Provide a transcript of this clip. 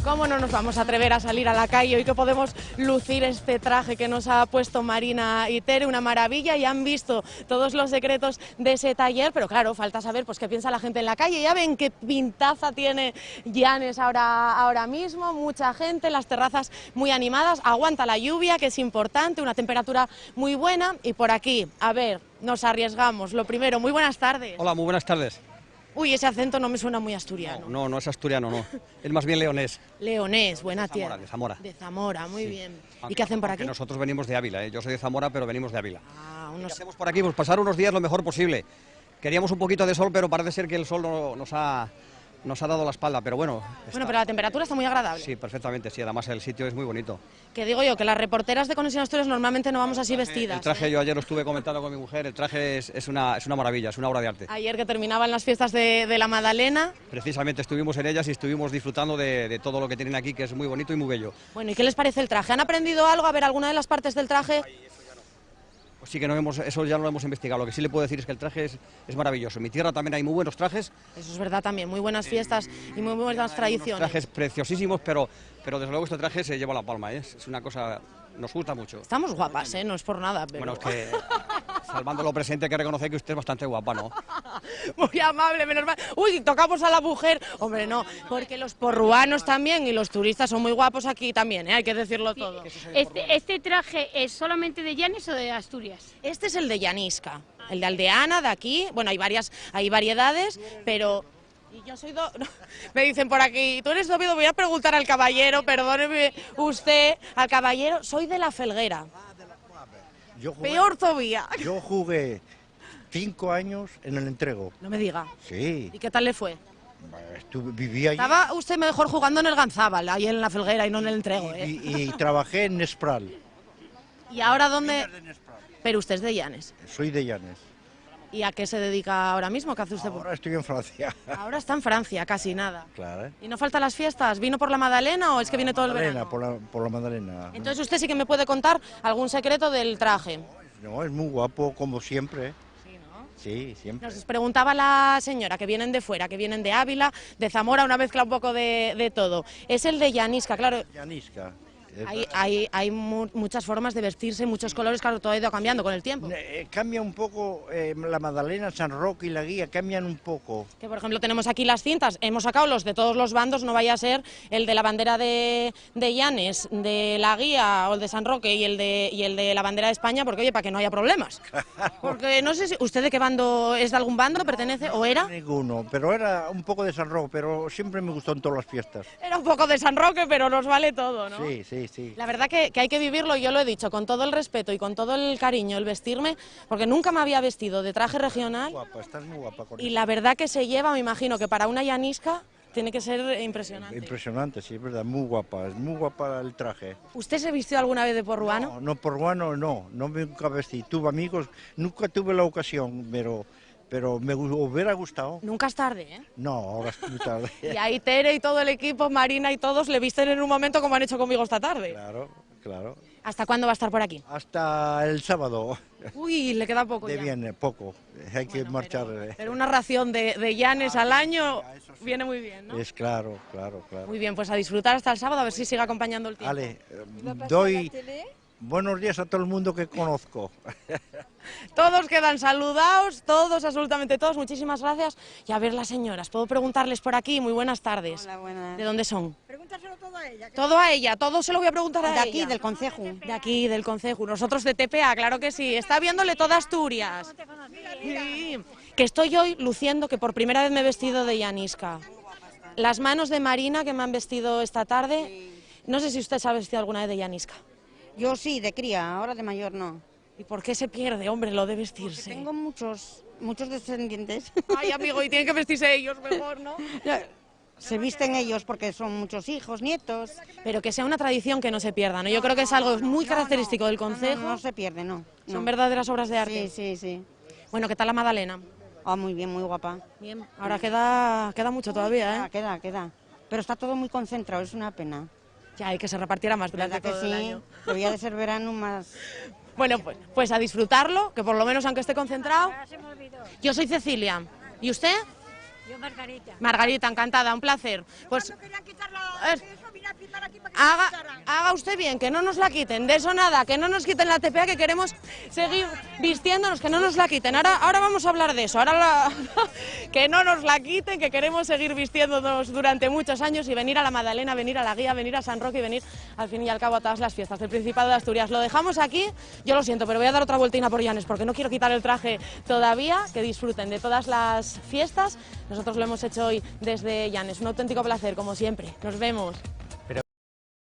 ¿Cómo no nos vamos a atrever a salir a la calle hoy que podemos lucir este traje que nos ha puesto Marina y Tere? Una maravilla, y han visto todos los secretos de ese taller, pero claro, falta saber pues qué piensa la gente en la calle. Ya ven qué pintaza tiene Llanes ahora mismo, mucha gente, las terrazas muy animadas, aguanta la lluvia, que es importante, una temperatura muy buena, y por aquí, a ver, nos arriesgamos. Lo primero, muy buenas tardes. Hola, muy buenas tardes. Uy, ese acento no me suena muy asturiano. No es asturiano, no. Es más bien leonés. Leonés, buena tierra. De Zamora. De Zamora, muy bien. Aunque, ¿y qué hacen por aquí? Nosotros venimos de Ávila, ¿eh? Yo soy de Zamora, pero venimos de Ávila. ¿Qué hacemos por aquí? Pues pasar unos días lo mejor posible. Queríamos un poquito de sol, pero parece ser que el sol nos ha dado la espalda, pero bueno. Bueno, pero la temperatura está muy agradable. Sí, perfectamente, sí, además el sitio es muy bonito. Que digo yo, que las reporteras de Conexión Asturias normalmente no vamos así vestidas. El traje, yo ayer lo estuve comentando con mi mujer, el traje es una maravilla, es una obra de arte. Ayer que terminaban las fiestas de la Magdalena. Precisamente estuvimos en ellas y estuvimos disfrutando de todo lo que tienen aquí, que es muy bonito y muy bello. Bueno, ¿y qué les parece el traje? ¿Han aprendido algo? A ver, ¿alguna de las partes del traje? Pues sí que eso ya no lo hemos investigado. Lo que sí le puedo decir es que el traje es maravilloso. En mi tierra también hay muy buenos trajes. Eso es verdad también, muy buenas fiestas y muy buenas tradiciones. Trajes preciosísimos, pero desde luego este traje se lleva la palma, ¿eh? Es una cosa, nos gusta mucho. Estamos guapas, ¿eh? No es por nada, pero... Bueno, es que salvando lo presente hay que reconocer que usted es bastante guapa, ¿no? Muy amable, menos mal. Uy, tocamos a la mujer. Hombre, no, porque los porruanos también y los turistas son muy guapos aquí también, ¿eh? Hay que decirlo todo. ¿Este traje es solamente de Llanes o de Asturias? Este es el de Llanisca, el de Aldeana, de aquí. Bueno, hay variedades, pero... Y yo soy me dicen por aquí, tú eres Oviedo, voy a preguntar al caballero, perdóneme usted, al caballero, soy de la Felguera. Peor todavía. Yo jugué 5 años en el Entrego. No me diga. Sí. ¿Y qué tal le fue? Viví allí. Estaba usted mejor jugando en el Ganzábal, ahí en la Felguera y no en el Entrego, ¿eh? Y trabajé en Nespral. ¿Y ahora dónde? Pero usted es de Llanes. Soy de Llanes. ¿Y a qué se dedica ahora mismo? ¿Qué hace usted? Ahora estoy en Francia. Ahora está en Francia, casi nada. Claro. ¿Y no faltan las fiestas? ¿Vino por la Magdalena o es que viene todo el verano? Por la Magdalena. Entonces usted sí que me puede contar algún secreto del traje. No, es muy guapo, como siempre. Sí, ¿no? Sí, siempre. Nos preguntaba la señora, que vienen de fuera, que vienen de Ávila, de Zamora, una mezcla un poco de todo. Es el de Llanisca, claro. Llanisca. Hay muchas formas de vestirse, muchos colores, claro, todo ha ido cambiando con el tiempo. Cambia un poco, la Magdalena, San Roque y la Guía cambian un poco. Que por ejemplo tenemos aquí las cintas, hemos sacado los de todos los bandos, no vaya a ser el de la bandera de Llanes, de la Guía o el de San Roque y el de la bandera de España, porque oye, para que no haya problemas. Porque no sé si usted de qué bando es, de algún bando pertenece o era. Ninguno, pero era un poco de San Roque, pero siempre me gustó en todas las fiestas. Era un poco de San Roque, pero nos vale todo, ¿no? Sí, sí. Sí. La verdad que hay que vivirlo, yo lo he dicho, con todo el respeto y con todo el cariño, el vestirme, porque nunca me había vestido de traje regional. Guapa, estás muy guapa con y eso. La verdad que se lleva, me imagino que para una llanisca tiene que ser impresionante. Impresionante, sí, es verdad, muy guapa el traje. ¿Usted se vistió alguna vez de porruano? No, porruano no nunca vestí, tuve amigos, nunca tuve la ocasión, pero me hubiera gustado. Nunca es tarde, ¿eh? No, ahora es muy tarde. Y ahí Tere y todo el equipo, Marina y todos, le visten en un momento como han hecho conmigo esta tarde. Claro. ¿Hasta cuándo va a estar por aquí? Hasta el sábado. Uy, le queda poco ya. Viene, poco, hay que marchar. Pero una ración de Llanes al año viene muy bien, ¿no? Es claro. Muy bien, pues a disfrutar hasta el sábado, a ver si sigue acompañando el tiempo. Vale, doy buenos días a todo el mundo que conozco. Todos quedan saludados, todos, absolutamente todos, muchísimas gracias. Y a ver las señoras, ¿puedo preguntarles por aquí? Muy buenas tardes. Hola, buenas. ¿De dónde son? Pregúntaselo todo a ella. Todo a ella, todo se lo voy a preguntar a ella. De aquí, del concejo. De aquí, del concejo. Nosotros de TPA, claro que sí. Está viéndole toda Asturias. Sí. Que estoy hoy luciendo, que por primera vez me he vestido de Llanisca. Las manos de Marina, que me han vestido esta tarde. No sé si usted se ha vestido alguna vez de Llanisca. Yo sí, de cría, ahora de mayor no. ¿Y por qué se pierde, hombre, lo de vestirse? Porque tengo muchos descendientes. Ay, amigo, y tienen que vestirse ellos mejor, ¿no? Se visten ellos porque son muchos hijos, nietos. Pero que sea una tradición que no se pierda, ¿no? Yo creo que es algo muy característico del concejo. No se pierde, no. Son verdaderas obras de arte. Sí. Bueno, ¿qué tal la Magdalena? Ah, muy bien, muy guapa. Bien, ahora queda mucho todavía, ¿eh? Queda. Pero está todo muy concentrado, es una pena. Ya, hay que se repartiera más durante ¿Verdad que todo el año. Debería de ser verano más... Bueno, pues a disfrutarlo, que por lo menos aunque esté concentrado. Yo soy Cecilia. ¿Y usted? Yo Margarita. Margarita, encantada, un placer. Pues Haga usted bien, que no nos la quiten, de eso nada, que no nos quiten la TPA, que queremos seguir vistiéndonos, que no nos la quiten. Ahora vamos a hablar de eso, que no nos la quiten, que queremos seguir vistiéndonos durante muchos años y venir a la Madalena, venir a la Guía, venir a San Roque y venir al fin y al cabo a todas las fiestas del Principado de Asturias. Lo dejamos aquí, yo lo siento, pero voy a dar otra vueltina por Llanes porque no quiero quitar el traje todavía. Que disfruten de todas las fiestas. Nosotros lo hemos hecho hoy desde Llanes, un auténtico placer, como siempre. Nos vemos.